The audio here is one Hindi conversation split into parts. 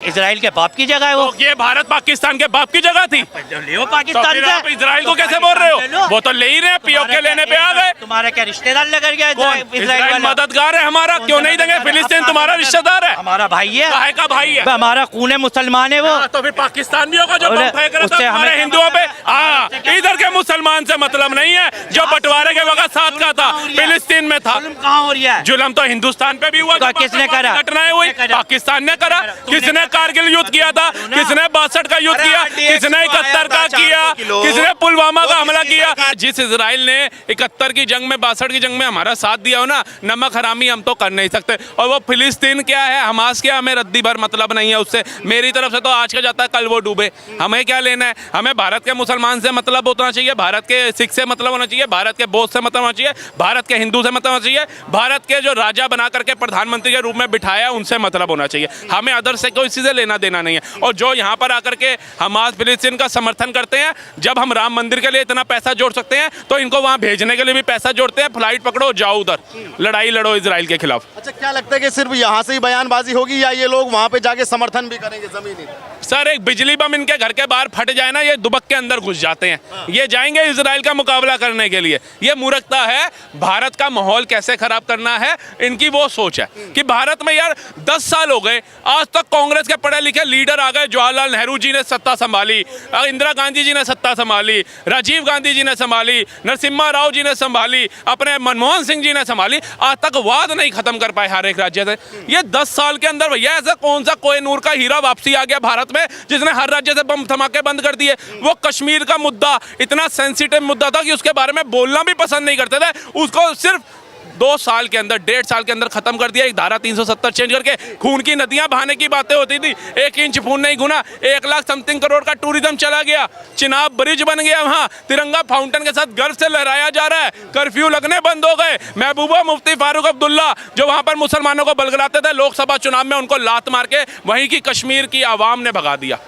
इजराइल के बाप की जगह है वो। तो ये भारत पाकिस्तान के बाप की जगह थी। ले पाकिस्तान तो फिर आप इजराइल को कैसे बोल रहे हो? वो तो ले ही रहे, पीओके लेने पे आ गए। तुम्हारे क्या रिश्तेदार लेकर गया इजराइल मददगार है हमारा, क्यों नहीं देंगे? फिलिस्तीन तुम्हारा रिश्तेदार है, हमारा भाई है। काहे का भाई है? हमारा खून है, मुसलमान है वो। तो फिर पाकिस्तान भी होगा जो बम फेंक रहा था हमारे हिंदुओं पे। हाँ, इधर के मुसलमान से मतलब नहीं है जो बंटवारे के वक्त साथ का था, फिलिस्तीन में था। कहाँ हो रहा है? जुल्म तो हिंदुस्तान पे भी हुआ। किसने करा? घटनाएं हुई, पाकिस्तान ने करा। किसने कारगिल युद्ध किया था? किसने 62 का युद्ध किया? किसने 71 का किया? किसने पुलवामा का हमला किया? जिस इजराइल ने 71 की जंग में, 62 की जंग में हमारा साथ दिया हो ना, नमक हरामी हम तो कर नहीं सकते। और वो फिलिस्तीन क्या है, हमास क्या, हमें रद्दी भर मतलब नहीं है उससे। मेरी तरफ से तो आज का जाता है कल वो डूबे, हमें क्या लेना है? हमें भारत के मुसलमान से मतलब होना चाहिए, भारत के सिख से मतलब होना चाहिए, भारत के बौद्ध से मतलब होना चाहिए, भारत के हिंदू से मतलब होना चाहिए, भारत के जो राजा बना करके प्रधानमंत्री के रूप में बिठाया उनसे मतलब होना चाहिए। हमें अदर से कोई चीज़ें लेना देना नहीं है। और जो यहाँ पर आकर के हमास फिलिस्तीन का समर्थन करते हैं, जब हम राम मंदिर के लिए इतना पैसा जोड़ सकते हैं तो इनको वहाँ भेजने के लिए भी पैसा जोड़ते हैं। फ्लाइट पकड़ो, जाओ उधर, लड़ाई लड़ो इजराइल के खिलाफ। अच्छा, क्या लगता है कि सिर्फ यहाँ से ही बयानबाजी होगी या ये लोग वहाँ पे जाके समर्थन भी करेंगे जमीनी? सर, एक बिजली बम इनके घर के बाहर फट जाए ना, ये दुबक के अंदर घुस जाते हैं। ये जाएंगे इजराइल का मुकाबला करने के लिए। ये मूर्खता है। भारत का माहौल कैसे खराब करना है, इनकी वो सोच है कि भारत में यार 10 साल हो गए, आज तक कांग्रेस के पढ़े लिखे लीडर आ गए। जवाहरलाल नेहरू जी ने सत्ता संभाली, इंदिरा गांधी जी ने सत्ता संभाली, राजीव गांधी जी ने संभाली, नरसिम्हा राव जी ने संभाली, अपने मनमोहन सिंह जी ने संभाली। आज तक वाद नहीं खत्म कर पाए हर एक राज्य से। ये 10 साल के अंदर भैया ऐसा कौन सा कोहिनूर का हीरा वापसी आ गया भारत में जिसने हर राज्य से बम धमाके बंद कर दिए? वो कश्मीर का मुद्दा इतना सेंसिटिव मुद्दा था कि उसके बारे में बोलना भी पसंद नहीं करते थे। उसको सिर्फ 2 साल के अंदर, 1.5 साल के अंदर खत्म कर दिया। एक धारा 370 चेंज करके खून की नदियां बहाने की बातें होती थी, 1 इंच खून नहीं गुना। 1 लाख समथिंग करोड़ का टूरिज्म चला गया, चिनाब ब्रिज बन गया, वहां तिरंगा फाउंटेन के साथ गर्व से लहराया जा रहा है। कर्फ्यू लगने बंद हो गए। महबूबा मुफ्ती फारूक अब्दुल्ला जो वहां पर मुसलमानों को बलगलाते थे, लोकसभा चुनाव में उनको लात मार के वहीं की कश्मीर की आवाम ने भगा दिया।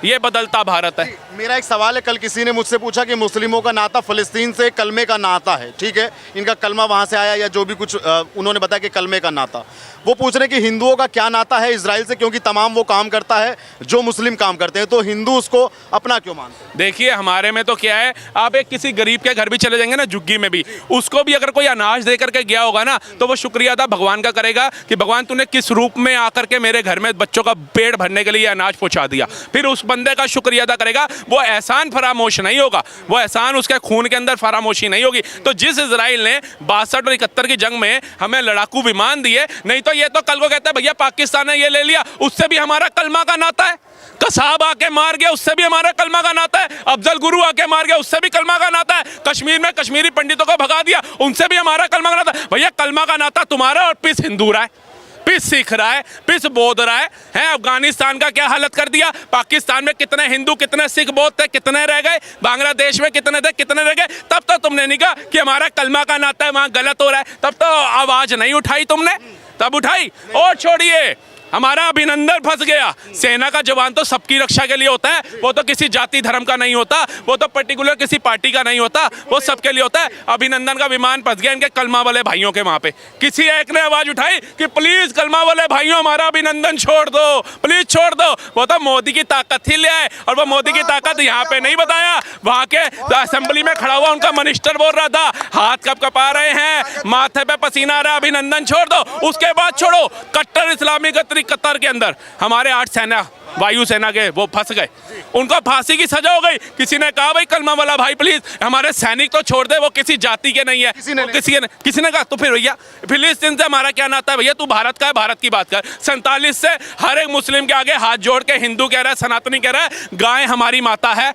ये बदलता भारत है। मेरा एक सवाल है, कल किसी ने मुझसे पूछा कि मुस्लिमों का नाता फिलिस्तीन से कलमे का नाता है, ठीक है, इनका कलमा वहाँ से आया या जो भी कुछ उन्होंने बताया कि कलमे का नाता। वो पूछ रहे कि हिंदुओं का क्या नाता है इजराइल से, क्योंकि तमाम वो काम करता है जो मुस्लिम काम करते हैं, तो हिंदू उसको अपना क्यों मानते हैं? देखिए, हमारे में तो क्या है, आप एक किसी गरीब के घर भी चले जाएंगे ना, झुग्गी में भी, उसको भी अगर कोई अनाज दे करके गया होगा ना, तो वो शुक्रिया अदा भगवान का करेगा कि भगवान तूने किस रूप में आकर के मेरे घर में बच्चों का पेट भरने के लिए अनाज पहुंचा दिया। फिर उस बंदे का शुक्रिया अदा करेगा। वो एहसान फरामोश नहीं होगा, वो एहसान उसके खून के अंदर फरामोशी नहीं होगी। तो जिस इजराइल ने 62 और 71 की जंग में हमें लड़ाकू विमान दिए, नहीं तो ये तो कल को कहता है भैया पाकिस्तान ने ये ले लिया, उससे भी हमारा कलमा का नाता है। कसाब आके मार गया, उससे भी हमारा कलमा का नाता है। अफजल गुरु आके मार गया, उससे भी कलमा का नाता है। कश्मीर में कश्मीरी पंडितों को भगा दिया, उनसे भी हमारा कलमा का नाता है। भैया कलमा का नाता तुम्हारा और पिस हिंदू रहा है, पिस सीख रहा है, पिस बौद्ध रहा है। अफगानिस्तान का क्या हालत कर दिया? पाकिस्तान में कितने हिंदू, कितने सिख, बौद्ध थे, कितने रह गए? बांग्लादेश में कितने थे, कितने रह गए? तब तो तुमने नहीं कहा कि हमारा कलमा का नाता है वहां गलत हो रहा है, तब तो आवाज नहीं उठाई तुमने, तब उठाई। और छोड़िए, हमारा अभिनंदन फंस गया। सेना का जवान तो सबकी रक्षा के लिए होता है, वो तो किसी जाति धर्म का नहीं होता, वो तो पर्टिकुलर किसी पार्टी का नहीं होता, वो सबके लिए होता है। अभिनंदन का विमान फंस गया इनके कलमा वाले भाइयों के वहां पे। किसी एक ने आवाज उठाई कि प्लीज कलमा वाले भाइयों हमारा अभिनंदन छोड़ दो, प्लीज छोड़ दो। वो तो मोदी की ताकत ही ले आए, और वो मोदी की ताकत यहाँ पे नहीं बताया। वहां के असेंबली में खड़ा हुआ उनका मिनिस्टर बोल रहा था, हाथ कब कपा रहे हैं, माथे पे पसीना आ रहा है, अभिनंदन छोड़ दो। उसके बाद छोड़ो, कट्टर इस्लामी कतर के अंदर हमारे 8 सेना, वायुसेना के, वो फंस गए, उनको फांसी की सजा हो गई। किसी ने कहा भाई कलमा वाला भाई प्लीज हमारे सैनिक तो छोड़ दे, वो किसी जाति के नहीं है। किसी ने कहा तो फिर भैया फिलिस्तीन से हमारा क्या नाता है? भैया तू भारत का है, भारत की बात कर। 47 से हर एक मुस्लिम के आगे हाथ जोड़ के हिंदू कह रहा है, सनातनी कह रहा है गाय हमारी माता है,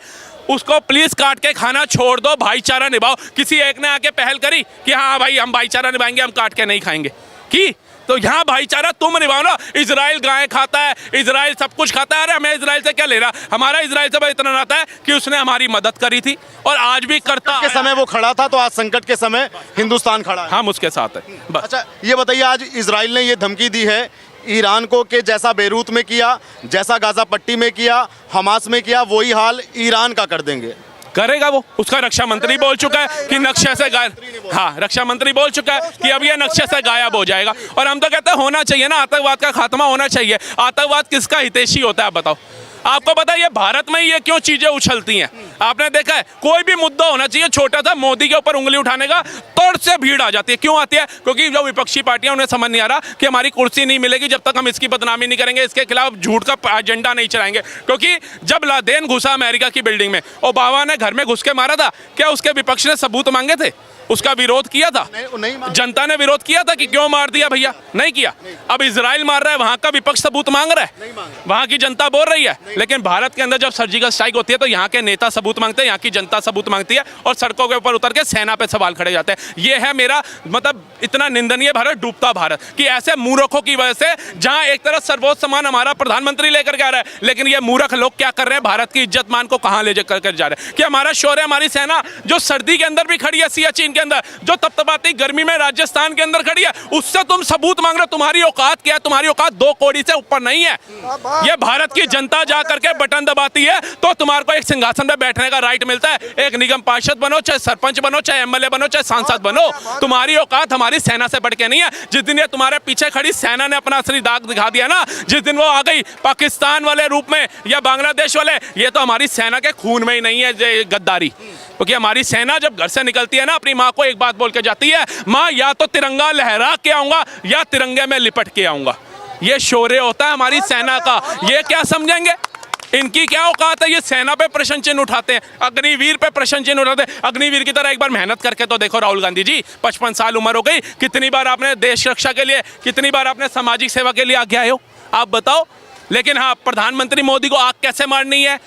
उसको प्लीज काट के खाना छोड़ दो, भाईचारा निभाओ। किसी एक ने आके पहल करी कि हाँ भाई हम भाईचारा निभाएंगे, हम काट के नहीं खाएंगे की? तो यहाँ भाईचारा तुम निभाओ ना। इजराइल गाय खाता है, इजराइल सब कुछ खाता है, अरे हमें इजराइल से क्या लेना? हमारा इजराइल से इतना नाता है कि उसने हमारी मदद करी थी और आज भी करता है। के समय वो खड़ा था, तो आज संकट के समय हिंदुस्तान खड़ा है, हम उसके साथ है बस। अच्छा ये बताइए, आज इजराइल ने ये धमकी दी है ईरान को कि जैसा बेरूत में किया, जैसा गाजा पट्टी में किया, हमास में किया, वही हाल ईरान का कर देंगे। करेगा वो, उसका रक्षा मंत्री बोल चुका है कि नक्शे से गायब, हाँ रक्षा मंत्री बोल चुका है कि अब ये नक्शे से गायब हो जाएगा। और हम तो कहते हैं होना चाहिए ना, आतंकवाद का खात्मा होना चाहिए। आतंकवाद किसका हितैषी होता है आप बताओ? आपको पता है ये भारत में ये क्यों चीजें उछलती हैं? आपने देखा है कोई भी मुद्दा होना चाहिए छोटा सा, मोदी के ऊपर उंगली उठाने का तोड़ से भीड़ आ जाती है। क्यों आती है? क्योंकि जो विपक्षी पार्टियां, उन्हें समझ नहीं आ रहा कि हमारी कुर्सी नहीं मिलेगी जब तक हम इसकी बदनामी नहीं करेंगे, इसके खिलाफ झूठ का एजेंडा नहीं चलाएंगे। क्योंकि जब लादेन घुसा अमेरिका की बिल्डिंग में, ओबामा ने घर में घुस के मारा था, क्या उसके विपक्ष ने सबूत मांगे थे? उसका विरोध किया था? नहीं जनता ने विरोध किया था कि क्यों मार दिया भैया? नहीं किया। अब इजराइल मार रहा है, वहां का विपक्ष सबूत मांग रहा है, वहां की जनता बोल रही है। लेकिन भारत के अंदर जब सर्जिकल स्ट्राइक होती है तो यहाँ के नेता सबूत मांगते हैं, यहाँ की जनता सबूत मांगती है और सड़कों के ऊपर उतर के सेना पे सवाल खड़े जाते हैं। ये है मेरा मतलब इतना निंदनीय भारत, डूबता भारत, कि ऐसे मूर्खों की वजह से, जहां एक तरफ सर्वोच्च सम्मान हमारा प्रधानमंत्री लेकर के आ रहा है, लेकिन ये मूर्ख लोग क्या कर रहे हैं? भारत की इज्जत मान को कहां ले जाकर जा रहे हैं? कि हमारा शौर्य, हमारी सेना जो सर्दी के अंदर भी खड़ी है, सियाचिन के अंदर, जो तपतपाती गर्मी में राजस्थान के अंदर खड़ी है, उससे तुम सबूत मांग रहे हो। तुम्हारी औकात क्या है? तुम्हारी औकात 2 कौड़ी से ऊपर नहीं है। ये भारत की जनता जा करके बटन दबाती है तो तुम्हारे को एक सिंहासन पे बैठने का राइट मिलता है। एक निगम पार्षद बनो, चाहे सरपंच बनो, चाहे एमएलए बनो, चाहे सांसद बनो, तुम्हारी औकात हमारी सेना से बढ़ के नहीं है। जिस दिन ये तुम्हारे पीछे खड़ी सेना ने अपना असली दाग दिखा दिया ना, जिस दिन वो आ गई पाकिस्तान वाले रूप में या बांग्लादेश वाले, ये तो हमारी सेना के खून में ही नहीं है ये गद्दारी। क्योंकि हमारी सेना जब घर से निकलती है ना, अपनी माँ को एक बात बोल के जाती है, माँ या तो तिरंगा लहरा के आऊंगा या तिरंगे में लिपट के आऊंगा। ये शौर्य होता है हमारी सेना का। ये क्या समझेंगे? इनकी क्या औकात है? ये सेना पे प्रश्न चिन्ह उठाते हैं, अग्निवीर पे प्रश्न चिन्ह उठाते हैं। अग्निवीर की तरह एक बार मेहनत करके तो देखो राहुल गांधी जी, 55 साल उम्र हो गई, कितनी बार आपने देश रक्षा के लिए, कितनी बार आपने सामाजिक सेवा के लिए आगे आए हो? आप बताओ। लेकिन हाँ, प्रधानमंत्री मोदी को आग कैसे मारनी है,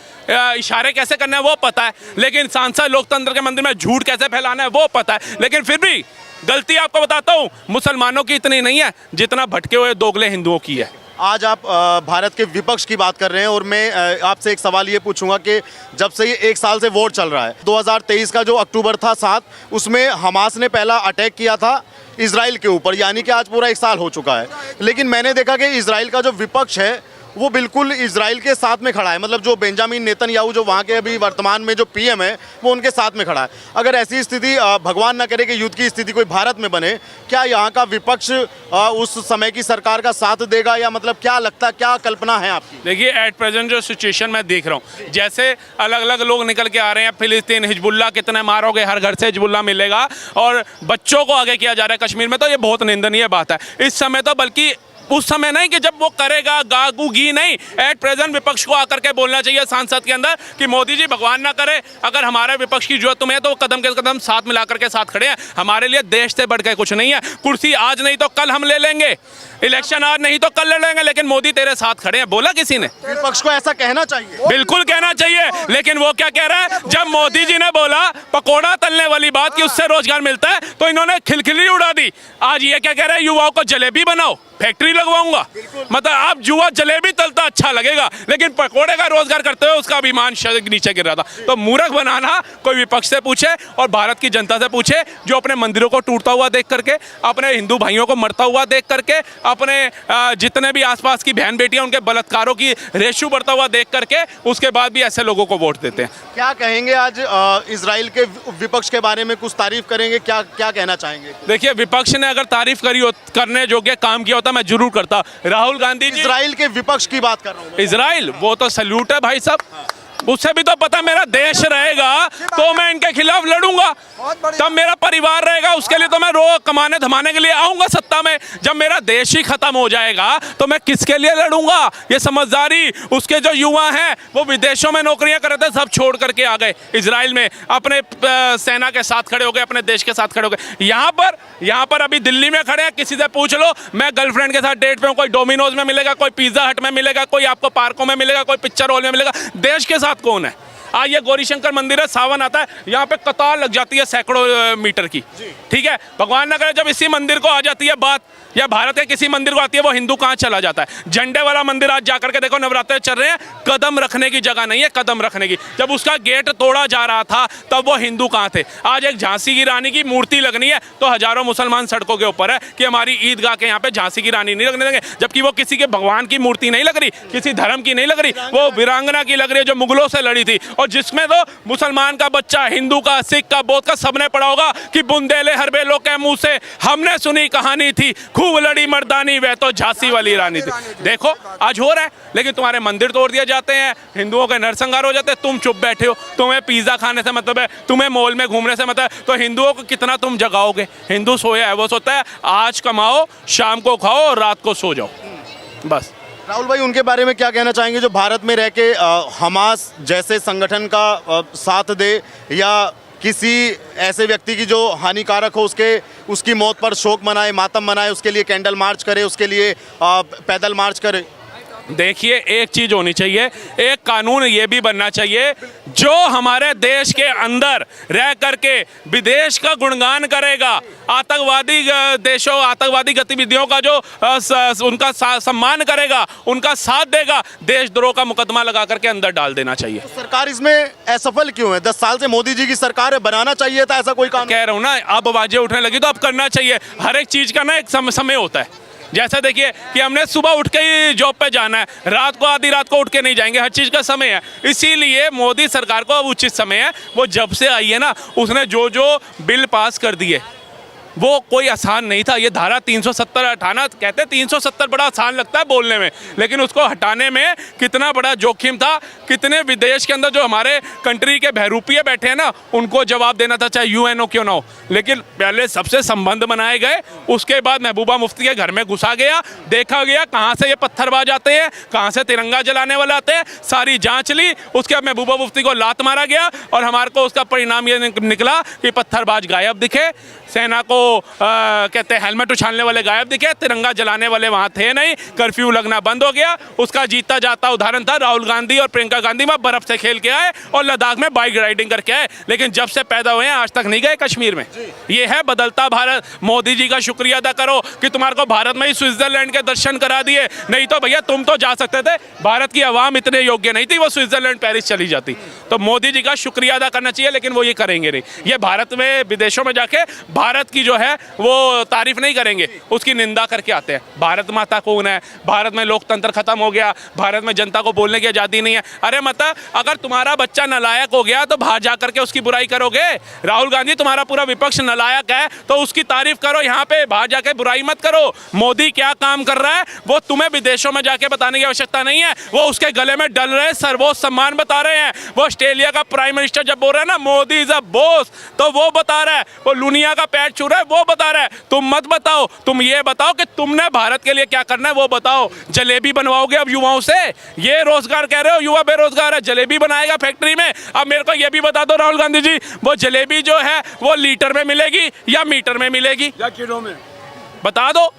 इशारे कैसे करना है वो पता है, लेकिन सांसद लोकतंत्र के मंदिर में झूठ कैसे फैलाना है वो पता है। लेकिन फिर भी गलती आपको बताता हूँ, मुसलमानों की इतनी नहीं है जितना भटके हुए दोगले हिंदुओं की है। आज आप भारत के विपक्ष की बात कर रहे हैं और मैं आपसे एक सवाल ये पूछूंगा कि जब से ये 1 साल से वोट चल रहा है, 2023 का जो अक्टूबर था 7, उसमें हमास ने पहला अटैक किया था इजराइल के ऊपर, यानी कि आज पूरा 1 साल हो चुका है। लेकिन मैंने देखा कि इजराइल का जो विपक्ष है वो बिल्कुल इजराइल के साथ में खड़ा है। मतलब जो बेंजामिन नेतन्याहू, जो वहाँ के अभी वर्तमान में जो पीएम है, वो उनके साथ में खड़ा है। अगर ऐसी स्थिति, भगवान ना करे कि युद्ध की स्थिति कोई भारत में बने, क्या यहाँ का विपक्ष उस समय की सरकार का साथ देगा, या मतलब क्या लगता है, क्या कल्पना है आपकी? देखिए, एट प्रेजेंट जो सिचुएशन मैं देख रहा हूँ, जैसे अलग अलग लोग निकल के आ रहे हैं, फिलिस्तीन, हिजबुल्ला, कितने मारोगे, हर घर से हिजबुल्ला मिलेगा, और बच्चों को आगे किया जा रहा है कश्मीर में, तो ये बहुत निंदनीय बात है। इस समय तो बल्कि उस समय नहीं कि जब वो करेगा, गागूगी नहीं, एट प्रेजेंट विपक्ष को आकर के बोलना चाहिए सांसद के अंदर कि मोदी जी भगवान ना करे, अगर हमारे विपक्ष की जरूरत तुम्हें तो कदम के कदम साथ मिला करके साथ खड़े हैं। हमारे लिए देश से बढ़ के कुछ नहीं है। कुर्सी आज नहीं तो कल हम ले लेंगे, इलेक्शन आज नहीं तो कल ले लेंगे, लेकिन मोदी तेरे साथ खड़े हैं। बोला किसी ने? विपक्ष को ऐसा कहना चाहिए, बिल्कुल कहना चाहिए। लेकिन वो क्या कह रहा है? जब मोदी जी ने बोला पकोड़ा तलने वाली बात कि उससे रोजगार मिलता है, तो इन्होंने खिलखिली उड़ा दी। आज ये क्या कह रहे हैं? युवाओं को जलेबी बनाओ, फैक्ट्री लगवाऊंगा। मतलब आप जुआ जलेबी तलता अच्छा लगेगा, लेकिन पकोड़े का रोजगार करते हुए उसका अभिमान नीचे गिर रहा था। तो मूर्ख बनाना कोई विपक्ष से पूछे और भारत की जनता से पूछे, जो अपने मंदिरों को टूटता हुआ देख करके, अपने हिंदू भाइयों को मरता हुआ देख करके, अपने जितने भी आसपास की बहन बेटियां उनके बलात्कारों की रेशू बढ़ता हुआ देख करके, उसके बाद भी ऐसे लोगों को वोट देते हैं। क्या कहेंगे आज इजराइल के विपक्ष के बारे में? कुछ तारीफ करेंगे, क्या क्या कहना चाहेंगे? देखिए, विपक्ष ने अगर तारीफ करी करने योग्य काम किया होता मैं जरूर करता। राहुल गांधी जी, इजराइल के विपक्ष की बात कर रहा हूँ। इजराइल वो तो सल्यूट है भाई साहब। उससे भी तो पता मेरा देश रहेगा तो मैं इनके खिलाफ लड़ूंगा, तब मेरा परिवार रहेगा, उसके लिए तो मैं रो कमाने धमाने के लिए आऊंगा सत्ता में। जब मेरा देश ही खत्म हो जाएगा तो मैं किसके लिए लड़ूंगा? ये समझदारी उसके जो युवा हैं वो विदेशों में नौकरियां कर रहे थे, सब छोड़ करके आ गए इजराइल में, अपने सेना के साथ खड़े हो गए, अपने देश के साथ खड़े हो गए। यहाँ पर अभी दिल्ली में खड़े हैं, किसी से पूछ लो, मैं गर्लफ्रेंड के साथ डेट पे हूँ, कोई डोमिनोज में मिलेगा, कोई पिज्जा हट में मिलेगा, कोई आपको पार्कों में मिलेगा, कोई पिक्चर हॉल में मिलेगा। देश के साथ कौन है? आज ये गौरीशंकर मंदिर है, सावन आता है, यहाँ पे कतार लग जाती है सैकड़ों मीटर की, ठीक है। भगवान न करे जब इसी मंदिर को आ जाती है बात, या भारत के किसी मंदिर को आती है, वो हिंदू कहाँ चला जाता है? झंडे वाला मंदिर आज जाकर के देखो, नवरात्रे चल रहे हैं, कदम रखने की जगह नहीं है, कदम रखने की। जब उसका गेट तोड़ा जा रहा था तब वो हिंदू कहाँ थे? आज एक झांसी की रानी की मूर्ति लगनी है तो हजारों मुसलमान सड़कों के ऊपर है कि हमारी ईदगाह के यहाँ पे झांसी की रानी नहीं लगने देंगे, जबकि वो किसी के भगवान की मूर्ति नहीं लग रही, किसी धर्म की नहीं लग रही, वो वीरांगना की लग रही है जो मुगलों से लड़ी थी। और जिसमें तो मुसलमान का बच्चा, हिंदू का, सिख का, बौद्ध का सबने पढ़ा होगा कि बुंदेले हरबेलों के मुंह से हमने सुनी कहानी थी, खूब लड़ी मर्दानी वह तो झांसी वाली रानी थी। देखो आज हो रहा है, लेकिन तुम्हारे मंदिर तोड़ दिए जाते हैं, हिंदुओं के नरसंहार हो जाते हैं, तुम चुप बैठे हो। तुम्हें पिज्जा खाने से मतलब है, तुम्हें मॉल में घूमने से मतलब है, तो हिंदुओं को कितना तुम जगाओगे? हिंदू सोया है वो सोता है आज कमाओ, शाम को खाओ और रात को सो जाओ, बस। राहुल भाई, उनके बारे में क्या कहना चाहेंगे जो भारत में रह के हमास जैसे संगठन का साथ दे या किसी ऐसे व्यक्ति की जो हानिकारक हो उसकी मौत पर शोक मनाए, मातम मनाए, उसके लिए कैंडल मार्च करे, उसके लिए पैदल मार्च करे? देखिए, एक चीज होनी चाहिए, एक कानून ये भी बनना चाहिए जो हमारे देश के अंदर रह करके विदेश का गुणगान करेगा, आतंकवादी देशों, आतंकवादी गतिविधियों का जो उनका सम्मान करेगा, उनका साथ देगा, देशद्रोह का मुकदमा लगा करके अंदर डाल देना चाहिए। तो सरकार इसमें असफल क्यों है? 10 साल से मोदी जी की सरकार है, बनाना चाहिए था ऐसा कोई काम। कह रहा हूँ ना, अब आवाजें उठने लगी तो अब करना चाहिए। हर एक चीज का ना एक समय होता है। जैसा देखिए कि हमने सुबह उठ के ही जॉब पे जाना है, रात को आधी रात को उठ के नहीं जाएंगे, हर चीज़ का समय है। इसीलिए मोदी सरकार को अब उचित समय है, वो जब से आई है ना, उसने जो जो बिल पास कर दिए वो कोई आसान नहीं था। ये धारा 370 हटाना, कहते हैं 370 बड़ा आसान लगता है बोलने में, लेकिन उसको हटाने में कितना बड़ा जोखिम था, कितने विदेश के अंदर जो हमारे कंट्री के बहरूपिये बैठे हैं ना, उनको जवाब देना था, चाहे यूएनओ क्यों ना हो। लेकिन पहले सबसे संबंध बनाए गए, उसके बाद महबूबा मुफ्ती के घर में घुसा गया, देखा गया कहाँ से ये पत्थरबाज आते हैं, कहाँ से तिरंगा जलाने वाले आते हैं, सारी जाँच ली। उसके बाद महबूबा मुफ्ती को लात मारा गया और हमारे को उसका परिणाम ये निकला कि पत्थरबाज गायब दिखे, सेना को कहते हैं हेलमेट उछालने वाले गायब दिखे, तिरंगा जलाने वाले वहाँ थे नहीं, कर्फ्यू लगना बंद हो गया। उसका जीता जाता उदाहरण था राहुल गांधी और प्रियंका गांधी, वहाँ बर्फ से खेल के आए और लद्दाख में बाइक राइडिंग करके आए, लेकिन जब से पैदा हुए हैं आज तक नहीं गए कश्मीर में। ये है बदलता भारत। मोदी जी का शुक्रिया अदा करो कि तुम्हारे को भारत में ही स्विट्जरलैंड के दर्शन करा दिए, नहीं तो भैया तुम तो जा सकते थे, भारत की आवाम इतने योग्य नहीं थी, वो स्विट्जरलैंड पेरिस चली जाती। तो मोदी जी का शुक्रिया अदा करना चाहिए, लेकिन वो ये करेंगे नहीं। ये भारत में विदेशों में जाके भारत की जो है वो तारीफ नहीं करेंगे, उसकी निंदा करके आते हैं। भारत माता कौन है? भारत में लोकतंत्र खत्म हो गया, भारत में जनता को बोलने की आज़ादी नहीं है। अरे मतलब अगर तुम्हारा बच्चा नालायक हो गया तो बाहर जा करके उसकी बुराई करोगे? राहुल गांधी, तुम्हारा पूरा विपक्ष नालायक है तो उसकी तारीफ करो, यहाँ पे बाहर जाके बुराई मत करो। मोदी क्या काम कर रहा है वो तुम्हें विदेशों में जाके बताने की आवश्यकता नहीं है, वो उसके गले में डल रहे सर्वोच्च सम्मान बता रहे हैं। वो ऑस्ट्रेलिया का प्राइम मिनिस्टर जब बोल रहा है ना मोदी इज अ बॉस, तो वो बता रहा है, वो लुनिया का पैर छू रहा है वो बता रहा है। तुम मत बताओ, तुम ये बताओ कि तुमने भारत के लिए क्या करना है वो बताओ। जलेबी बनवाओगे अब युवाओं से? ये रोजगार कह रहे हो, युवा बेरोजगार है, जलेबी बनाएगा फैक्ट्री में। अब मेरे को ये भी बता दो राहुल गांधी जी, वो जलेबी जो है वो लीटर में मिलेगी या मीटर में मिलेगी या किलो में? बता दो।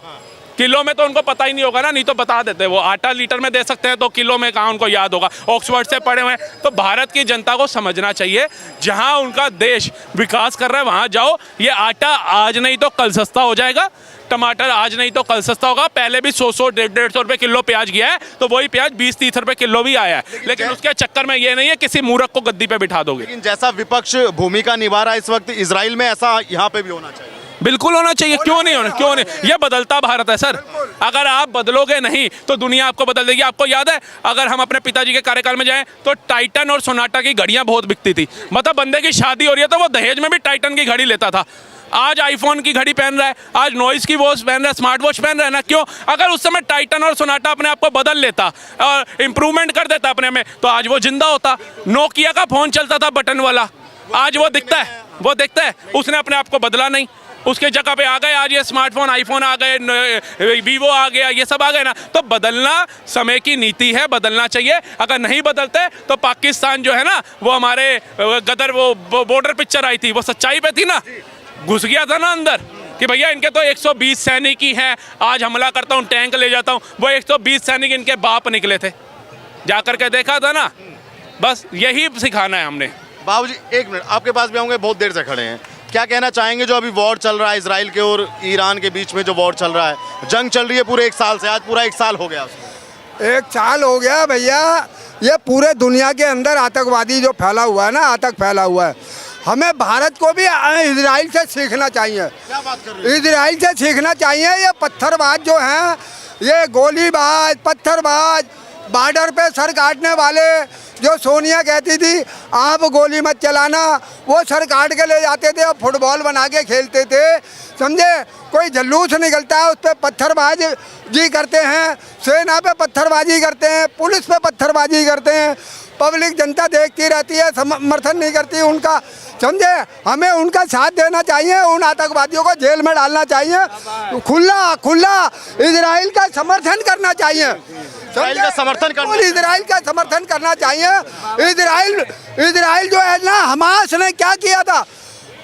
किलो में तो उनको पता ही नहीं होगा ना, नहीं तो बता देते। वो आटा लीटर में दे सकते हैं तो किलो में कहाँ उनको याद होगा, ऑक्सफोर्ड से पढ़े हुए हैं। तो भारत की जनता को समझना चाहिए, जहाँ उनका देश विकास कर रहा है वहाँ जाओ। ये आटा आज नहीं तो कल सस्ता हो जाएगा, टमाटर आज नहीं तो कल सस्ता होगा। पहले भी 100 150 रुपए किलो प्याज गया है, तो वही प्याज 20-30 रुपए किलो भी आया है। लेकिन उसके चक्कर में ये नहीं है किसी मूर्ख को गद्दी पे बिठा दोगे। लेकिन जैसा विपक्ष भूमिका निभा रहा है इस वक्त इजराइल में, ऐसा यहाँ पे भी होना चाहिए। बिल्कुल होना चाहिए, क्यों नहीं होना, क्यों नहीं? ये बदलता भारत है सर। अगर आप बदलोगे नहीं तो दुनिया आपको बदल देगी। आपको याद है अगर हम अपने पिताजी के कार्यकाल में जाएं तो टाइटन और सोनाटा की घड़ियां बहुत बिकती थी। मतलब बंदे की शादी हो रही है तो वो दहेज में भी टाइटन की घड़ी लेता था। आज आईफोन की घड़ी पहन रहा है, आज नॉइस की वॉच पहन रहा है, स्मार्ट वॉच पहन रहा है ना। क्यों? अगर उस समय टाइटन और सोनाटा अपने आप को बदल लेता और इम्प्रूवमेंट कर देता अपने में, तो आज वो जिंदा होता। नोकिया का फोन चलता था बटन वाला, आज वो दिखता है, वो दिखता है। उसने अपने आप को बदला नहीं, उसके जगह पे आ गए आज ये स्मार्टफोन, आईफोन आ गए, वीवो आ गया, ये सब आ गए ना। तो बदलना समय की नीति है, बदलना चाहिए। अगर नहीं बदलते तो पाकिस्तान जो है ना, वो हमारे गदर वो बॉर्डर पिक्चर आई थी, वो सच्चाई पे थी ना, घुस गया था ना अंदर कि भैया इनके तो 120 सैनिक ही हैं, आज हमला करता हूँ, टैंक ले जाता हूँ। वो 120 सैनिक इनके बाप निकले थे, जा करके देखा था ना। बस यही सिखाना है हमने। बाबूजी एक मिनट, आपके पास भी होंगे, बहुत देर से खड़े हैं, क्या कहना चाहेंगे जो अभी वॉर चल रहा है इजराइल के और ईरान के बीच में, जो वॉर चल रहा है, जंग चल रही है पूरे 1 साल से, आज पूरा 1 साल हो गया उसको। 1 साल हो गया भैया। ये पूरे दुनिया के अंदर आतंकवादी जो फैला हुआ है ना, आतंक फैला हुआ है। हमें भारत को भी इजराइल से सीखना चाहिए। क्या बात कर रहे हैं? इजराइल से सीखना चाहिए। ये पत्थरबाज जो हैं, ये गोलीबाज, पत्थरबाज, बॉर्डर पे सर काटने वाले, जो सोनिया कहती थी आप गोली मत चलाना, वो सर काट के ले जाते थे और फुटबॉल बना के खेलते थे, समझे। कोई जल्लूस निकलता है उस पर पत्थरबाजी करते हैं, सेना पे पत्थरबाजी करते हैं, पुलिस पे पत्थरबाजी करते हैं, पब्लिक जनता देखती रहती है, समर्थन नहीं करती उनका, समझे। हमें उनका साथ देना चाहिए, उन आतंकवादियों को जेल में डालना चाहिए, खुला खुला इजराइल का समर्थन करना चाहिए, इजराइल का समर्थन करना, इजराइल का समर्थन करना चाहिए। इजराइल जो है ना, हमास ने क्या किया था,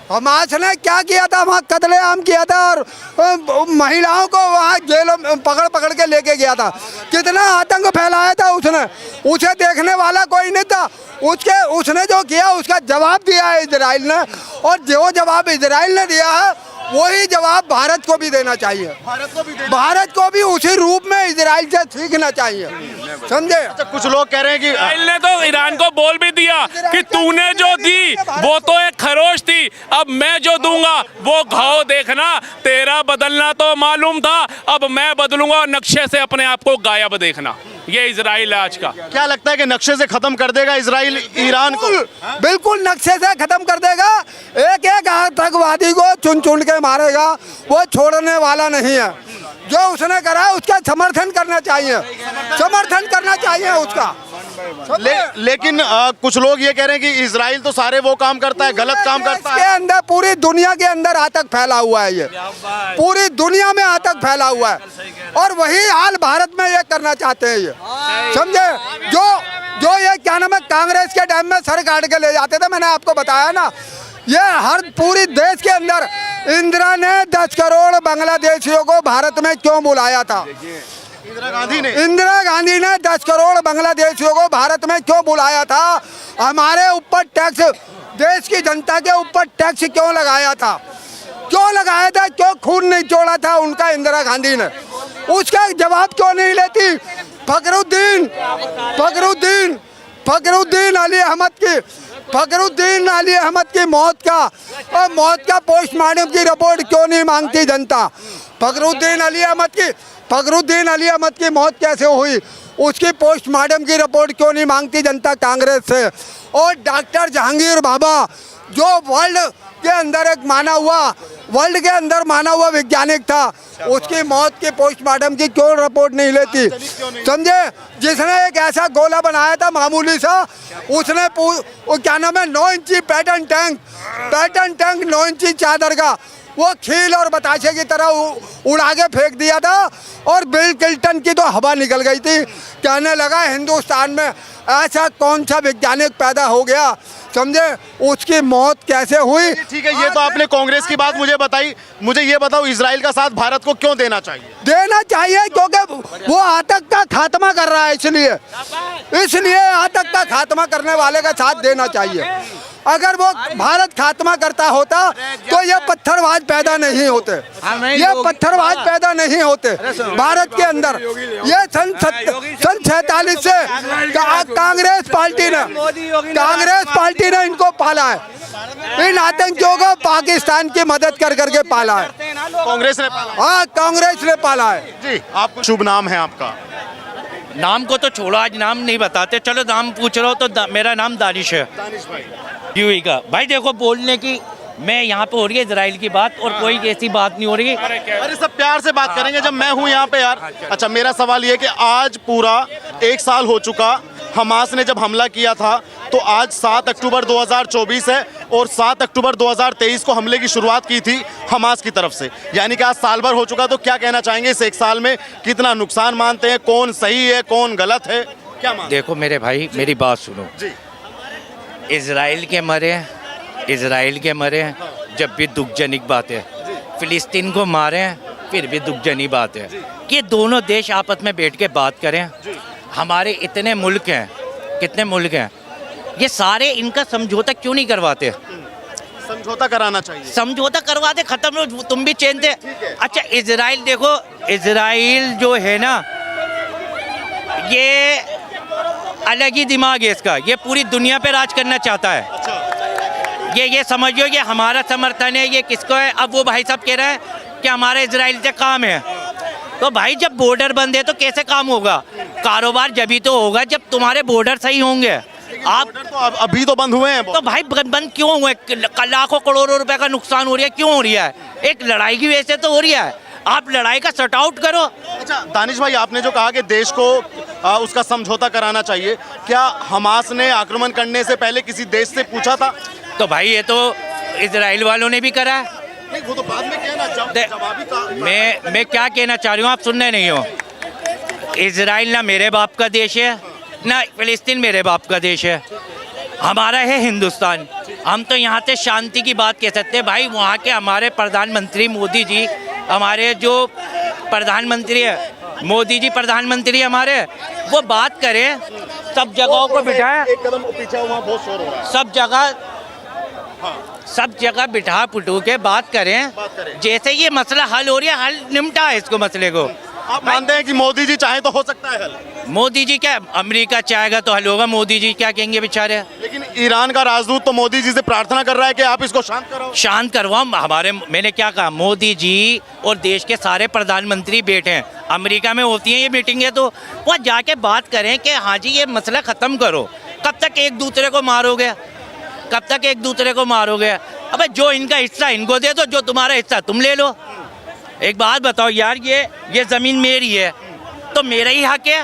हमास ने क्या किया था, वहाँ कत्लेआम किया था और महिलाओं को वहाँ जेलों में पकड़ के लेके गया था, कितना आतंक फैलाया था उसने, उसे देखने वाला कोई नहीं था। उसने जो किया उसका जवाब दिया है इजराइल ने, और जो जवाब इजराइल ने दिया है वही जवाब भारत को भी देना चाहिए, भारत को भी उसी रूप में इजराइल से सीखना चाहिए, समझे। कुछ लोग कह रहे हैं कि इजराइल ने तो ईरान को बोल भी दिया कि तूने जो दी वो तो एक खरोश थी, अब मैं जो दूंगा वो घाव देखना, तेरा बदलना तो मालूम था, अब मैं बदलूंगा और नक्शे से अपने आप को गायब देखना। ये इजराइल है आज का। क्या लगता है कि नक्शे से खत्म कर देगा इजराइल ईरान को? बिल्कुल नक्शे से खत्म कर देगा, एक एक आतंकवादी को चुन चुन के मारेगा, वो छोड़ने वाला नहीं है। जो उसने करा उसका समर्थन करना चाहिए, समर्थन करना चाहिए उसका। लेकिन कुछ लोग ये कह रहे हैं कि इजराइल तो सारे वो काम करता है, गलत काम करता इसके है। अंदर पूरी दुनिया के अंदर आतंक फैला हुआ है, ये पूरी दुनिया में आतंक फैला हुआ है, और वही हाल भारत में ये करना चाहते हैं ये, समझे। जो ये क्या नाम है, कांग्रेस के टाइम में सर काट के ले जाते थे, मैंने आपको बताया ना, ये हर पूरी देश के अंदर इंदिरा ने 10 करोड़ बांग्लादेशियों को भारत में क्यों बुलाया था, इंदिरा गांधी ने 10 करोड़ बांग्लादेशियों को भारत में क्यों बुलाया था, हमारे ऊपर टैक्स, देश की जनता के ऊपर टैक्स क्यों लगाया था, क्यों खून नहीं छोड़ा था उनका इंदिरा गांधी ने, उसका जवाब क्यों नहीं लेती। फखरुद्दीन अली अहमद की मौत का पोस्टमार्टम की रिपोर्ट क्यों नहीं मांगती जनता। फखरुद्दीन अली अहमद की मौत कैसे हुई, उसकी पोस्टमार्टम की रिपोर्ट क्यों नहीं मांगती जनता कांग्रेस से। और डॉक्टर जहांगीर बाबा जो वर्ल्ड के अंदर माना हुआ वैज्ञानिक था, उसकी मौत की पोस्टमार्टम की क्यों रिपोर्ट नहीं लेती, समझे। जिसने एक ऐसा गोला बनाया था मामूली सा, उसने क्या नाम है, 9 इंची पैटर्न टैंक 9 इंची चादर का, वो खील और बताशे की तरह उड़ा के फेंक दिया था, और बिल क्लिंटन की तो हवा निकल गई थी। कहने लगा हिंदुस्तान में ऐसा कौन सा वैज्ञानिक पैदा हो गया, समझे। उसकी मौत कैसे हुई। ठीक है, ये तो आपने कांग्रेस की बात मुझे बताई, मुझे ये बताओ इजराइल का साथ भारत को क्यों देना चाहिए? क्योंकि वो आतंक का खात्मा कर रहा है, इसलिए आतंक का खात्मा करने वाले का साथ देना चाहिए। अगर वो भारत खात्मा करता होता तो ये पत्थरबाज पैदा नहीं होते, भारत के अंदर। ये सन 47 से कांग्रेस पार्टी ने इनको पाला है, इन आतंकियों को पाकिस्तान की मदद कर करके पाला है, कांग्रेस ने पाला। हाँ, कांग्रेस ने पाला है जी। आपको शुभ नाम है आपका? नाम को तो छोड़ो, आज नाम नहीं बताते, चलो नाम पूछ रहे हो तो मेरा नाम दानिश है। यूवी का भाई देखो, बोलने की मैं यहाँ पे हो रही है इजराइल की बात, और कोई ऐसी बात नहीं हो रही। अरे सब प्यार से बात करेंगे जब मैं हूँ यहाँ पे यार। अच्छा, मेरा सवाल ये कि आज पूरा 1 साल हो चुका हमास ने जब हमला किया था, तो आज 7 अक्टूबर 2024 है, और 7 अक्टूबर 2023 को हमले की शुरुआत की थी हमास की तरफ से, यानी कि आज साल भर हो चुका। तो क्या कहना चाहेंगे इस 1 साल में कितना नुकसान मानते हैं, कौन सही है कौन गलत है, क्या मानते? देखो मेरे भाई, मेरी बात सुनो जी। इजराइल के मरे जब भी दुखजनक बात है, फिलिस्तीन को मारे फिर भी दुखजनक बात है। कि दोनों देश आपस में बैठ के बात करें। हमारे इतने मुल्क हैं, कितने मुल्क हैं, ये सारे इनका समझौता क्यों नहीं करवाते? समझौता कराना चाहिए, समझौता करवाते, खत्म, तुम भी चैन थे। अच्छा, इजराइल देखो, इजराइल जो है ना, ये अलग ही दिमाग है इसका, ये पूरी दुनिया पे राज करना चाहता है। ये समझियो कि हमारा समर्थन है, ये किसको है। अब वो भाई साहब कह रहे हैं कि हमारा इजराइल से काम है, तो भाई जब बॉर्डर बंद है तो कैसे काम होगा? कारोबार जब ही तो होगा जब तुम्हारे बॉर्डर सही होंगे। आप तो अभी तो बंद हुए हैं तो भाई बंद क्यों हुए? लाखों करोड़ों रुपए का नुकसान हो रहा है, क्यों हो रहा है? एक लड़ाई की वजह से तो हो रहा है। आप लड़ाई का सॉर्ट आउट करो। अच्छा दानिश भाई, आपने जो कहा कि देश को उसका समझौता कराना चाहिए, क्या हमास ने आक्रमण करने से पहले किसी देश से पूछा था? तो भाई ये तो इजराइल वालों ने भी करा है। नहीं, वो तो बाद में कहना जवाबी मैं क्या कहना चाह रही हूँ, आप सुनने नहीं हो। इजराइल ना मेरे बाप का देश है, ना फिलिस्तीन मेरे बाप का देश है, हमारा है हिंदुस्तान। हम तो यहाँ से शांति की बात कह सकते हैं। भाई वहाँ के हमारे प्रधानमंत्री मोदी जी, हमारे जो प्रधानमंत्री है मोदी जी, प्रधानमंत्री हमारे, वो बात करें, सब जगहों को बिठाए, एक कदम पीछे, वहाँ बहुत शोर हो रहा है। सब जगह बिठा पुटू के बात करें, जैसे ये मसला हल हो रहा है, हल निपटा है इसको मसले को। आप मानते हैं कि मोदी जी चाहे तो हो सकता है हल? मोदी जी क्या, अमेरिका चाहेगा तो हल होगा, मोदी जी क्या कहेंगे बेचारे। लेकिन ईरान का राजदूत तो मोदी जी से प्रार्थना कर रहा है कि आप इसको शांत कराओ। शांत करवाओ। हमारे, मैंने क्या कहा, मोदी जी और देश के सारे प्रधानमंत्री बैठे हैं, अमेरिका में होती है ये मीटिंगें, तो वहाँ जाके बात करें कि हाँ जी ये मसला ख़त्म करो। कब तक एक दूसरे को मारोगे, कब तक एक दूसरे को मारोगे? अबे जो इनका हिस्सा इनको दे दो, जो तुम्हारा हिस्सा तुम ले लो। एक बात बताओ यार, ये ज़मीन मेरी है तो मेरा ही हक है,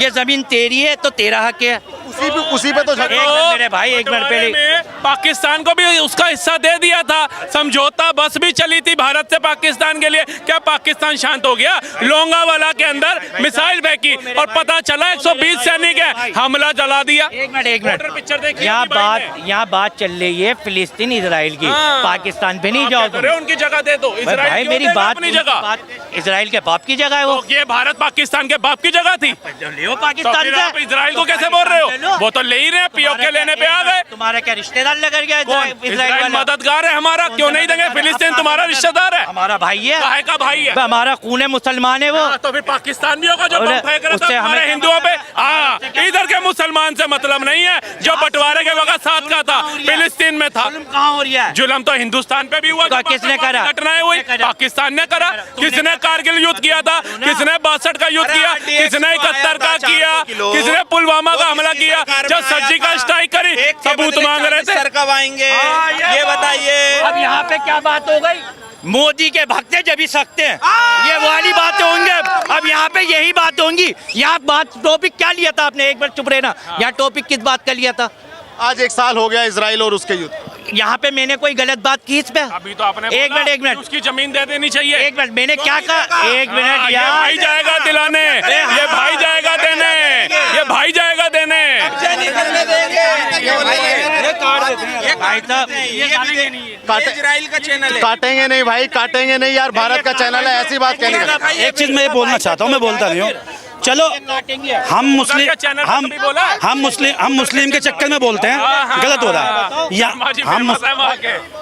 ये ज़मीन तेरी है तो तेरा हक है। उसी पे तो झगड़ा। एक मिनट मेरे भाई, एक मिनट बंटवारे पहले में पाकिस्तान को भी उसका हिस्सा दे दिया था। समझौता बस भी चली थी भारत से पाकिस्तान के लिए। क्या पाकिस्तान शांत हो गया? लोंगावाला के अंदर मिसाइल फेंकी और पता चला 120 सैनिक है, हमला जला दिया। एक मिनट पिक्चर देखी यहाँ बात चल रही है फिलिस्तीन इजराइल की, हाँ। पाकिस्तान पे नहीं जाओ तुम। उनकी जगह दे दो। इजराइल भाई क्यों मेरी देगा बात, अपनी जगह? इजराइल के बाप की जगह है वो। तो ये भारत पाकिस्तान के बाप की जगह थी। लियो तो पाकिस्तान फिर से। आप इजराइल को कैसे बोल रहे हो? वो तो ले ही रहे हैं, पीओके लेने पे आ गए। तुम्हारा क्या रिश्तेदार लग गया इजराइल इजराइल वाला? मददगार है हमारा, क्यों नहीं देंगे? फिलिस्तीन तुम्हारा रिश्तेदार है, हमारा भाई है, काहे का भाई है? हमारा खून है, मुसलमान है वो। तो फिर पाकिस्तान भी होगा जो और बम फेंक रहा था उससे हमारे हमें हिंदुओं पे। हाँ, इधर के मुसलमान से मतलब नहीं है, जो बंटवारे के वक्त साथ का था, फिलिस्तीन में था। जुल्म कहाँ हो रहा है? जुल्म तो हिंदुस्तान पे भी हुआ। तो किसने करा? घटनाएं हुई, पाकिस्तान ने करा। किसने कारगिल युद्ध किया था? किसने 62 का युद्ध किया? किसने 71 का किया? किसने पुलवामा का हमला किया? जब सर्जिकल स्ट्राइक करी, सबूत मांग रहे थे। सर कब आएंगे ये बताइए। अब यहाँ पे क्या बात हो गई? मोदी के भक्त है जब ही सकते हैं, ये वाली बातें होंगे। अब यहाँ पे यही बात होंगी। यहाँ बात टॉपिक क्या लिया था आपने? एक बार चुप रहना। यहाँ टॉपिक किस बात का लिया था? आज 1 साल हो गया इजराइल और उसके युद्ध। यहाँ पे मैंने कोई गलत बात की इस पे? अभी तो आपने एक बोला मिनट कि उसकी जमीन दे देनी चाहिए। एक मिनट मैंने क्या कहा? एक मिनट ये यार, भाई जाएगा दिलाने, ये भाई जाएगा देने, ये भाई जाएगा देने। भाई साहब इजराइल का चैनल है। काटेंगे नहीं भाई, काटेंगे नहीं यार, भारत का चैनल है, ऐसी बात कहने का। एक चीज मैं ये बोलना चाहता हूँ, मैं बोलता नहीं हूँ। चलो हम मुस्लिम के चक्कर में बोलते हैं, गलत हो रहा है। या हम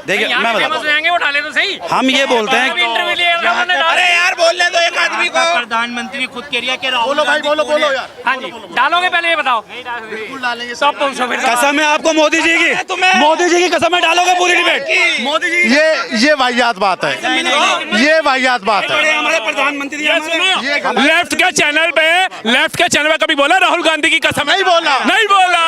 देखिए मैं बताता, हम ये बोलते हैं। अरे यार बोलने दो एक आदमी को। प्रधानमंत्री खुद कह रही है कि बोलो भाई, बोलो यार। हाँ जी, डालोगे पहले ये बताओ। सब पूछो फिर। कसम है आपको मोदी जी की, मोदी जी की कसम है, डालोगे पूरी डिबेट। मोदी जी ये वाहियात बात है, ये वाहियात बात है। हमारे प्रधानमंत्री लेफ्ट के चैनल पे कभी बोला राहुल गांधी की कसम? नहीं बोला। नहीं बोला।